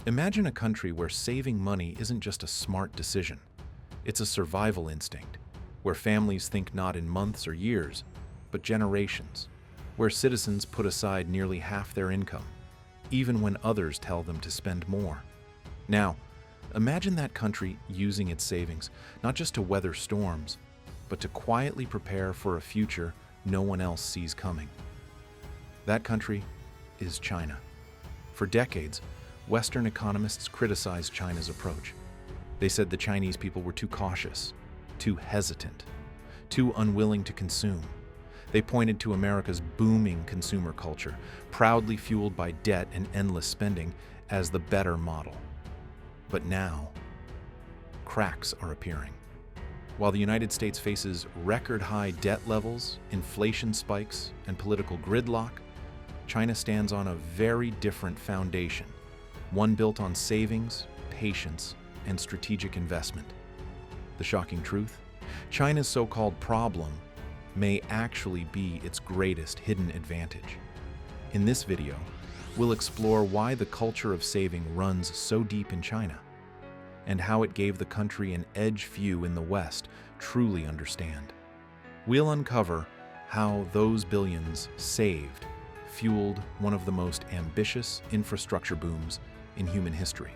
Imagine a country where saving money isn't just a smart decision. It's a survival instinct, where families think not in months or years, but generations, where citizens put aside nearly half their income, even when others tell them to spend more. Now, imagine that country using its savings not just to weather storms, but to quietly prepare for a future no one else sees coming. That country is China. For decades, Western economists criticized China's approach. They said the Chinese people were too cautious, too hesitant, too unwilling to consume. They pointed to America's booming consumer culture, proudly fueled by debt and endless spending, as the better model. But now, cracks are appearing. While the United States faces record-high debt levels, inflation spikes, and political gridlock, China stands on a very different foundation, one built on savings, patience, and strategic investment. The shocking truth? China's so-called problem may actually be its greatest hidden advantage. In this video, we'll explore why the culture of saving runs so deep in China, and how it gave the country an edge few in the West truly understand. We'll uncover how those billions saved fueled one of the most ambitious infrastructure booms in human history.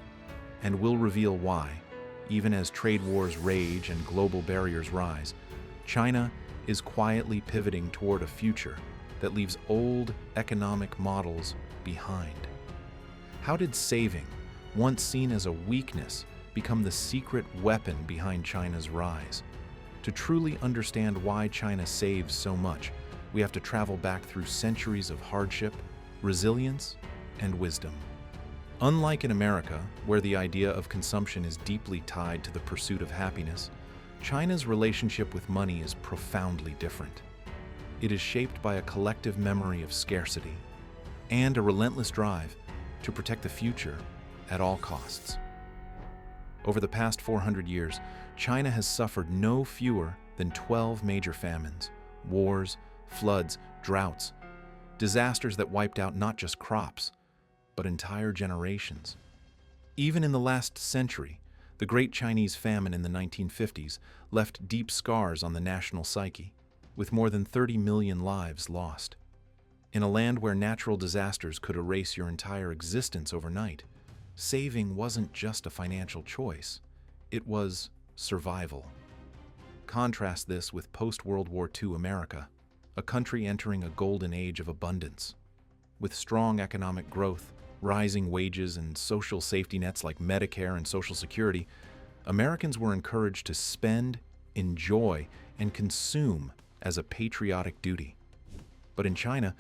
And we'll reveal why, even as trade wars rage and global barriers rise, China is quietly pivoting toward a future that leaves old economic models behind. How did saving, once seen as a weakness, become the secret weapon behind China's rise? To truly understand why China saves so much, we have to travel back through centuries of hardship, resilience, and wisdom. Unlike in America, where the idea of consumption is deeply tied to the pursuit of happiness, China's relationship with money is profoundly different. It is shaped by a collective memory of scarcity and a relentless drive to protect the future at all costs. Over the past 400 years, China has suffered no fewer than 12 major famines, wars, floods, droughts, disasters that wiped out not just crops, but entire generations. Even in the last century, the Great Chinese Famine in the 1950s left deep scars on the national psyche, with more than 30 million lives lost. In a land where natural disasters could erase your entire existence overnight, saving wasn't just a financial choice, it was survival. Contrast this with post-World War II America, a country entering a golden age of abundance. With strong economic growth, rising wages, and social safety nets like Medicare and Social Security, Americans were encouraged to spend, enjoy, and consume as a patriotic duty. But in China,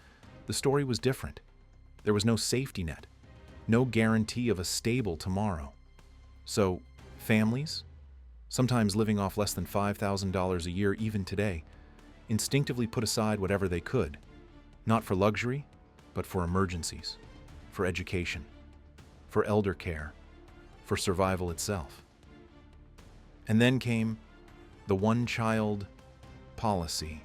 the story was different. There was no safety net, no guarantee of a stable tomorrow. So, families, sometimes living off less than $5,000 a year even today, instinctively put aside whatever they could, not for luxury, but for emergencies, for education, for elder care, for survival itself. And then came the one-child policy.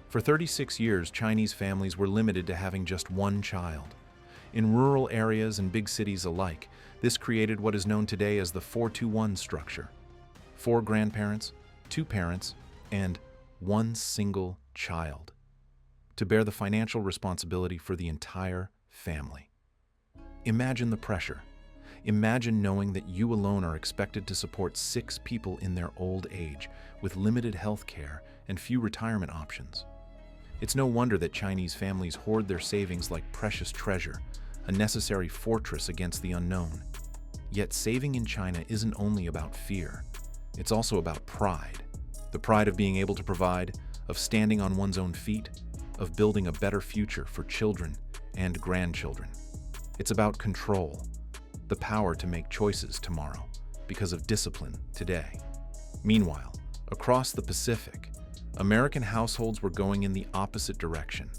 For 36 years, Chinese families were limited to having just one child. In rural areas and big cities alike, this created what is known today as the 4-to-1 structure. 4 grandparents, 2 parents, and one single child to bear the financial responsibility for the entire family. Imagine the pressure. Imagine knowing that you alone are expected to support 6 people in their old age with limited health care and few retirement options. It's no wonder that Chinese families hoard their savings like precious treasure, a necessary fortress against the unknown. Yet saving in China isn't only about fear. It's also about pride. The pride of being able to provide, of standing on one's own feet, of building a better future for children and grandchildren. It's about control, the power to make choices tomorrow because of discipline today. Meanwhile, across the Pacific, American households were going in the opposite direction.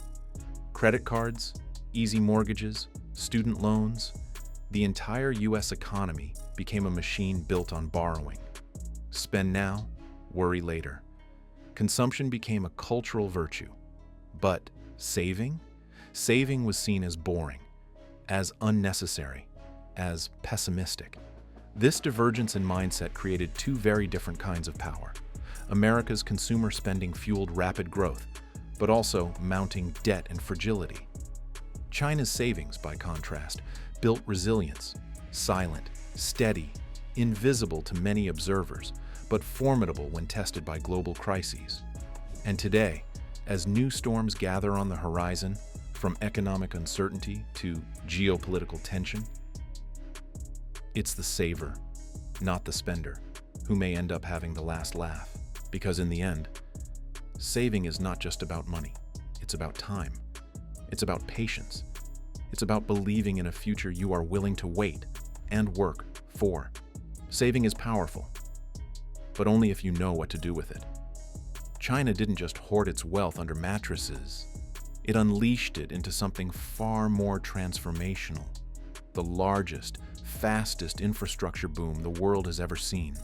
Credit cards, easy mortgages, student loans, the entire U.S. economy became a machine built on borrowing. Spend now, worry later. Consumption became a cultural virtue. But saving? Saving was seen as boring, as unnecessary, as pessimistic. This divergence in mindset created two very different kinds of power. America's consumer spending fueled rapid growth, but also mounting debt and fragility. China's savings, by contrast, built resilience, silent, steady, invisible to many observers, but formidable when tested by global crises. And today, as new storms gather on the horizon, from economic uncertainty to geopolitical tension, it's the saver, not the spender, who may end up having the last laugh. Because in the end, saving is not just about money. It's about time. It's about patience. It's about believing in a future you are willing to wait and work for. Saving is powerful, but only if you know what to do with it. China didn't just hoard its wealth under mattresses. It unleashed it into something far more transformational, the largest, fastest infrastructure boom the world has ever seen.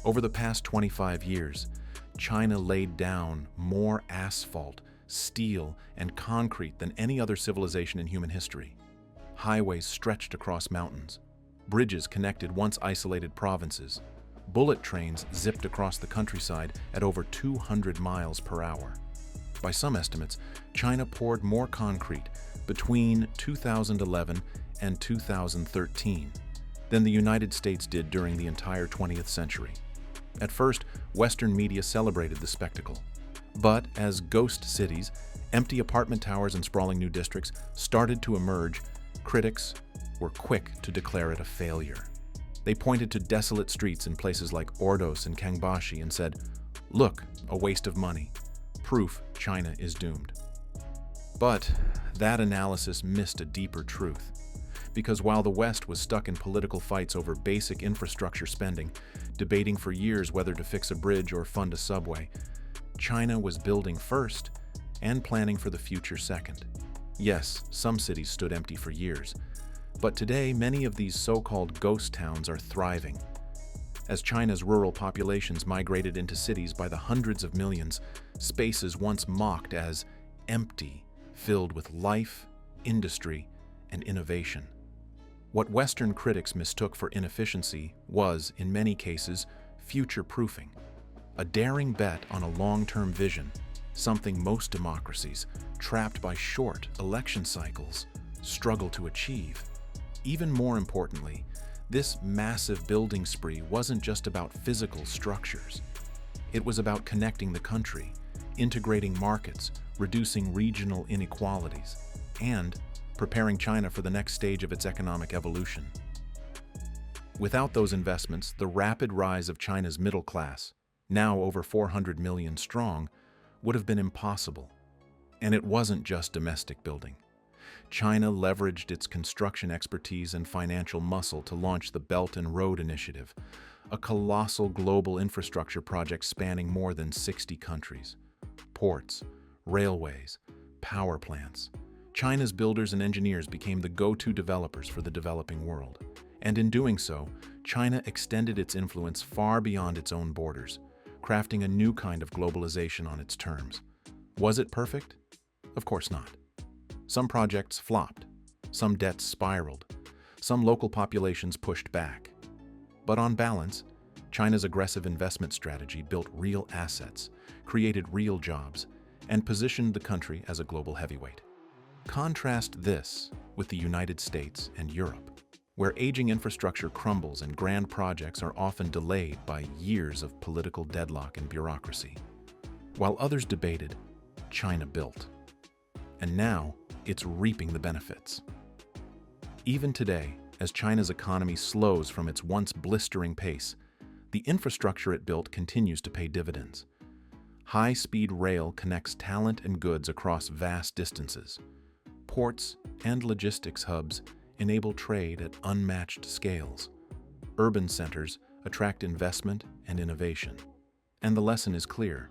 Over the past 25 years, China laid down more asphalt, steel, and concrete than any other civilization in human history. Highways stretched across mountains. Bridges connected once isolated provinces. Bullet trains zipped across the countryside at over 200 miles per hour. By some estimates, China poured more concrete between 2011 and 2013 than the United States did during the entire 20th century. At first, Western media celebrated the spectacle. But as ghost cities, empty apartment towers and sprawling new districts started to emerge, critics were quick to declare it a failure. They pointed to desolate streets in places like Ordos and Kangbashi and said, "Look, a waste of money. Proof China is doomed." But that analysis missed a deeper truth. Because while the West was stuck in political fights over basic infrastructure spending, debating for years whether to fix a bridge or fund a subway, China was building first and planning for the future second. Yes, some cities stood empty for years, but today many of these so-called ghost towns are thriving. As China's rural populations migrated into cities by the hundreds of millions, spaces once mocked as empty filled with life, industry, and innovation. What Western critics mistook for inefficiency was, in many cases, future-proofing, a daring bet on a long-term vision, something most democracies, trapped by short election cycles, struggle to achieve. Even more importantly, this massive building spree wasn't just about physical structures. It was about connecting the country, integrating markets, reducing regional inequalities, and preparing China for the next stage of its economic evolution. Without those investments, the rapid rise of China's middle class, now over 400 million strong, would have been impossible. And it wasn't just domestic building. China leveraged its construction expertise and financial muscle to launch the Belt and Road Initiative, a colossal global infrastructure project spanning more than 60 countries. Ports, railways, power plants. China's builders and engineers became the go-to developers for the developing world. And in doing so, China extended its influence far beyond its own borders, crafting a new kind of globalization on its terms. Was it perfect? Of course not. Some projects flopped, some debts spiraled, some local populations pushed back. But on balance, China's aggressive investment strategy built real assets, created real jobs, and positioned the country as a global heavyweight. Contrast this with the United States and Europe, where aging infrastructure crumbles and grand projects are often delayed by years of political deadlock and bureaucracy. While others debated, China built. And now, it's reaping the benefits. Even today, as China's economy slows from its once blistering pace, the infrastructure it built continues to pay dividends. High-speed rail connects talent and goods across vast distances. Ports and logistics hubs enable trade at unmatched scales. Urban centers attract investment and innovation. And the lesson is clear.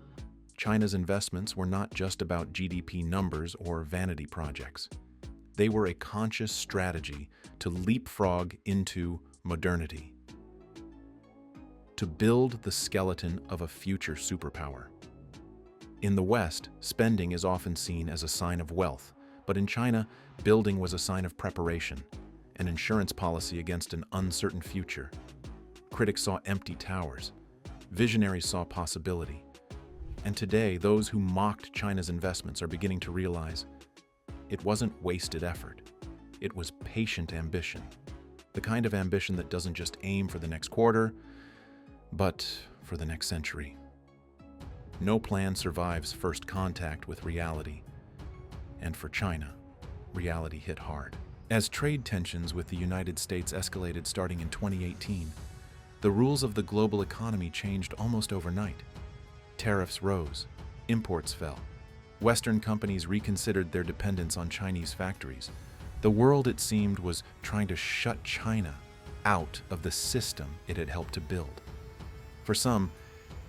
China's investments were not just about GDP numbers or vanity projects. They were a conscious strategy to leapfrog into modernity, to build the skeleton of a future superpower. In the West, spending is often seen as a sign of wealth, but in China, building was a sign of preparation. an insurance policy against an uncertain future. Critics saw empty towers. Visionaries saw possibility. And today, those who mocked China's investments are beginning to realize it wasn't wasted effort. It was patient ambition. The kind of ambition that doesn't just aim for the next quarter, but for the next century. No plan survives first contact with reality. And for China, reality hit hard. As trade tensions with the United States escalated starting in 2018, the rules of the global economy changed almost overnight. Tariffs rose, imports fell. Western companies reconsidered their dependence on Chinese factories. The world, it seemed, was trying to shut China out of the system it had helped to build. For some,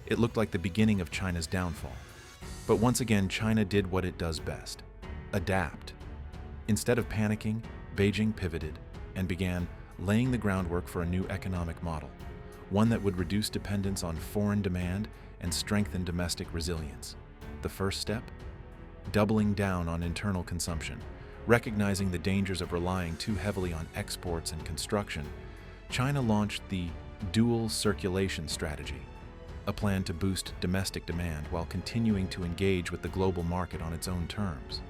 it looked like the beginning of China's downfall. But once again, China did what it does best: adapt. Instead of panicking, Beijing pivoted and began laying the groundwork for a new economic model, one that would reduce dependence on foreign demand and strengthen domestic resilience. The first step? Doubling down on internal consumption. Recognizing the dangers of relying too heavily on exports and construction, China launched the dual circulation strategy, a plan to boost domestic demand while continuing to engage with the global market on its own terms.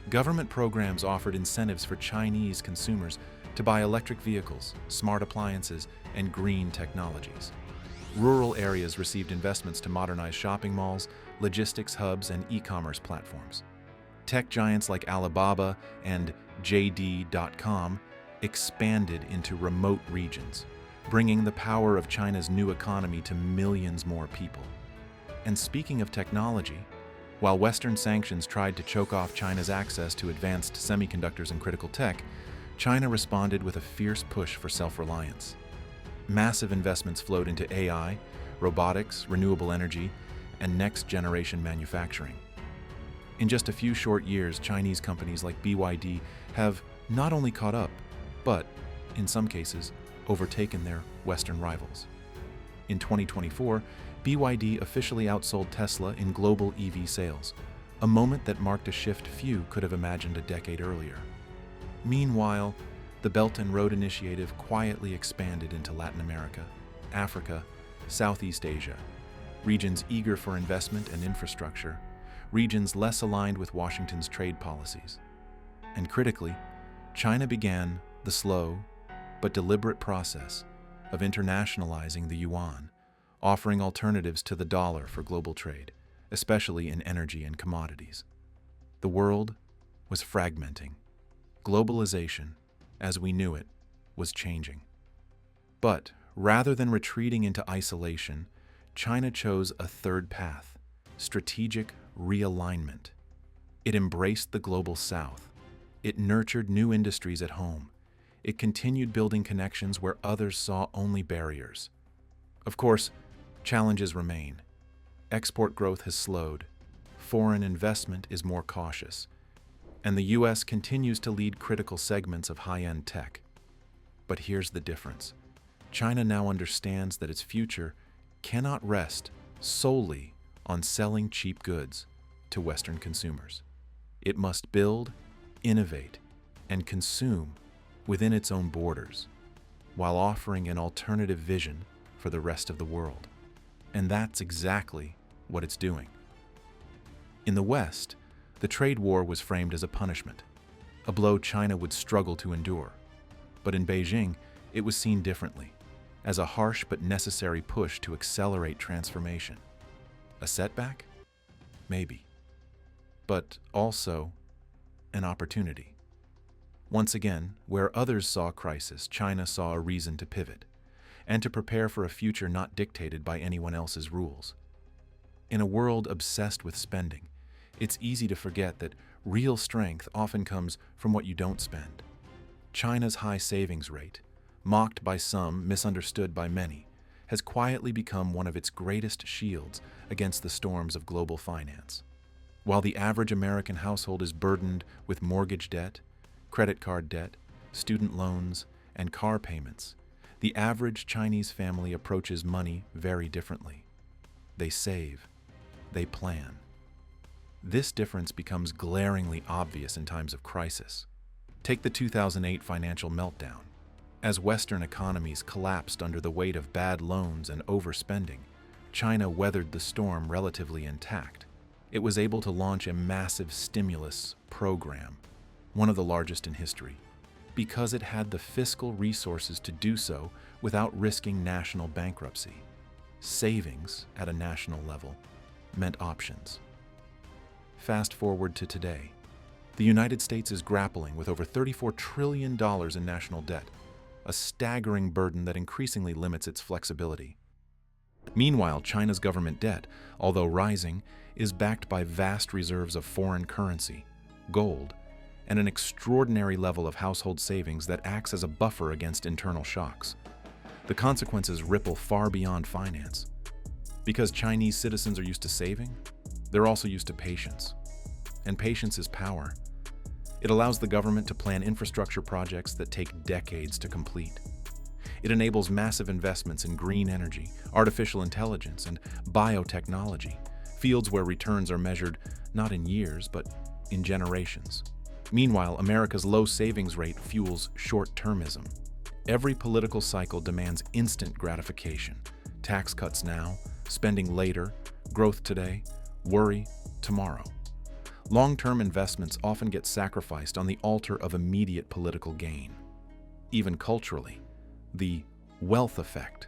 Government programs offered incentives for Chinese consumers to buy electric vehicles, smart appliances, and green technologies. Rural areas received investments to modernize shopping malls, logistics hubs, and e-commerce platforms. Tech giants like Alibaba and JD.com expanded into remote regions, bringing the power of China's new economy to millions more people. And speaking of technology, while Western sanctions tried to choke off China's access to advanced semiconductors and critical tech, China responded with a fierce push for self-reliance. Massive investments flowed into AI, robotics, renewable energy, and next-generation manufacturing. In just a few short years, Chinese companies like BYD have not only caught up, but, in some cases, overtaken their Western rivals. In 2024, BYD officially outsold Tesla in global EV sales, a moment that marked a shift few could have imagined a decade earlier. Meanwhile, the Belt and Road Initiative quietly expanded into Latin America, Africa, Southeast Asia, regions eager for investment and infrastructure, regions less aligned with Washington's trade policies. And critically, China began the slow but deliberate process of internationalizing the yuan, offering alternatives to the dollar for global trade, especially in energy and commodities. The world was fragmenting. Globalization, as we knew it, was changing. But rather than retreating into isolation, China chose a third path: strategic realignment. It embraced the global south. It nurtured new industries at home. It continued building connections where others saw only barriers. Of course, challenges remain. Export growth has slowed. Foreign investment is more cautious. And the U.S. continues to lead critical segments of high-end tech. But here's the difference. China now understands that its future cannot rest solely on selling cheap goods to Western consumers. It must build, innovate, and consume within its own borders, while offering an alternative vision for the rest of the world. And that's exactly what it's doing. In the West, the trade war was framed as a punishment, a blow China would struggle to endure. But in Beijing, it was seen differently, as a harsh but necessary push to accelerate transformation. A setback? Maybe. But also an opportunity. Once again, where others saw crisis, China saw a reason to pivot, and to prepare for a future not dictated by anyone else's rules. In a world obsessed with spending, it's easy to forget that real strength often comes from what you don't spend. China's high savings rate, mocked by some, misunderstood by many, has quietly become one of its greatest shields against the storms of global finance. While the average American household is burdened with mortgage debt, credit card debt, student loans, and car payments, the average Chinese family approaches money very differently. They save. They plan. This difference becomes glaringly obvious in times of crisis. Take the 2008 financial meltdown. As Western economies collapsed under the weight of bad loans and overspending, China weathered the storm relatively intact. It was able to launch a massive stimulus program, one of the largest in history, because it had the fiscal resources to do so without risking national bankruptcy. Savings at a national level meant options. Fast forward to today. The United States is grappling with over $34 trillion in national debt, a staggering burden that increasingly limits its flexibility. Meanwhile, China's government debt, although rising, is backed by vast reserves of foreign currency, gold, and an extraordinary level of household savings that acts as a buffer against internal shocks. The consequences ripple far beyond finance. Because Chinese citizens are used to saving, they're also used to patience. And patience is power. It allows the government to plan infrastructure projects that take decades to complete. It enables massive investments in green energy, artificial intelligence, and biotechnology, fields where returns are measured not in years, but in generations. Meanwhile, America's low savings rate fuels short-termism. Every political cycle demands instant gratification. Tax cuts now, spending later, growth today, worry tomorrow. Long-term investments often get sacrificed on the altar of immediate political gain. Even culturally, the wealth effect,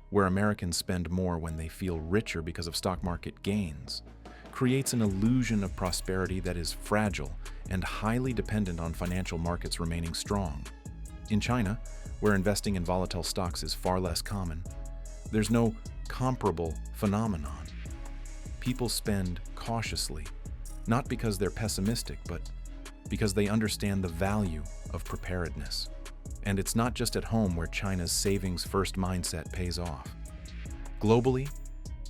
where Americans spend more when they feel richer because of stock market gains, creates an illusion of prosperity that is fragile and highly dependent on financial markets remaining strong. In China, where investing in volatile stocks is far less common, there's no comparable phenomenon. People spend cautiously, not because they're pessimistic, but because they understand the value of preparedness. And it's not just at home where China's savings-first mindset pays off. Globally,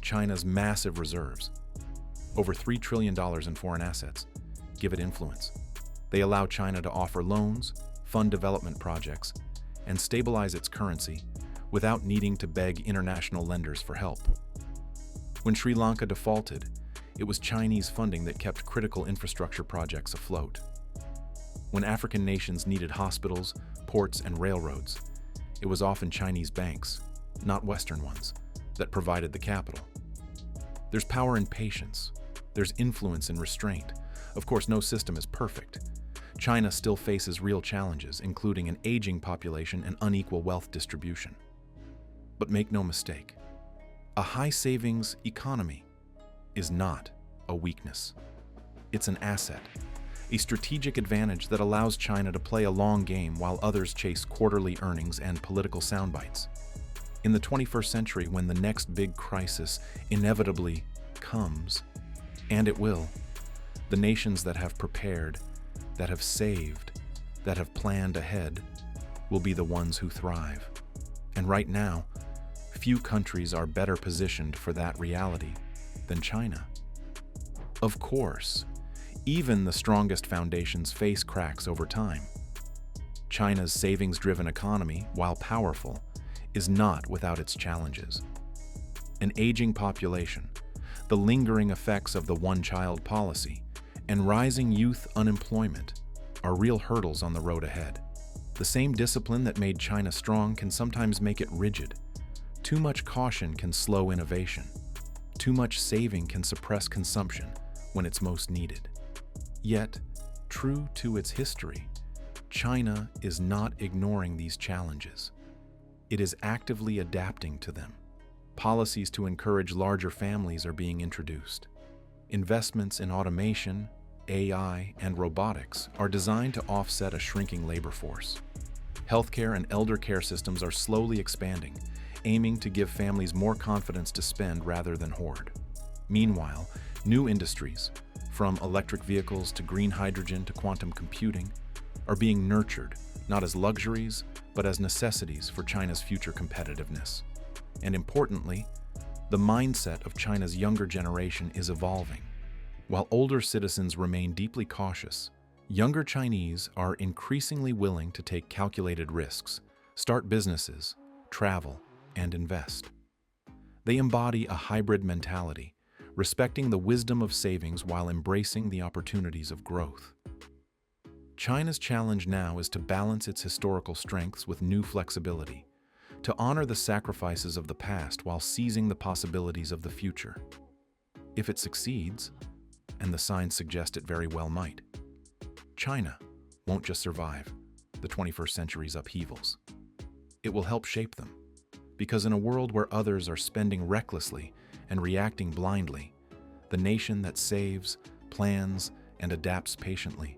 China's massive reserves, over $3 trillion in foreign assets, give it influence. They allow China to offer loans, fund development projects, and stabilize its currency without needing to beg international lenders for help. When Sri Lanka defaulted, it was Chinese funding that kept critical infrastructure projects afloat. When African nations needed hospitals, ports, and railroads, it was often Chinese banks, not Western ones, that provided the capital. There's power in patience. There's influence in restraint. Of course, no system is perfect. China still faces real challenges, including an aging population and unequal wealth distribution. But make no mistake, a high savings economy is not a weakness. It's an asset, a strategic advantage that allows China to play a long game while others chase quarterly earnings and political soundbites. In the 21st century, when the next big crisis inevitably comes, and it will, the nations that have prepared, that have saved, that have planned ahead, will be the ones who thrive. And right now, few countries are better positioned for that reality than China. Of course, even the strongest foundations face cracks over time. China's savings-driven economy, while powerful, is not without its challenges. An aging population, the lingering effects of the one-child policy, and rising youth unemployment are real hurdles on the road ahead. The same discipline that made China strong can sometimes make it rigid. Too much caution can slow innovation. Too much saving can suppress consumption when it's most needed. Yet, true to its history, China is not ignoring these challenges. It is actively adapting to them. Policies to encourage larger families are being introduced. Investments in automation, AI, and robotics are designed to offset a shrinking labor force. Healthcare and elder care systems are slowly expanding, aiming to give families more confidence to spend rather than hoard. Meanwhile, new industries, from electric vehicles to green hydrogen to quantum computing, are being nurtured not as luxuries, but as necessities for China's future competitiveness. And importantly, the mindset of China's younger generation is evolving. While older citizens remain deeply cautious, younger Chinese are increasingly willing to take calculated risks, start businesses, travel, and invest. They embody a hybrid mentality, respecting the wisdom of savings while embracing the opportunities of growth. China's challenge now is to balance its historical strengths with new flexibility, to honor the sacrifices of the past while seizing the possibilities of the future. If it succeeds, and the signs suggest it very well might, China won't just survive the 21st century's upheavals. It will help shape them, because in a world where others are spending recklessly and reacting blindly, the nation that saves, plans, and adapts patiently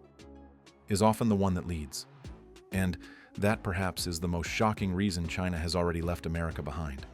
is often the one that leads. And that perhaps is the most shocking reason China has already left America behind.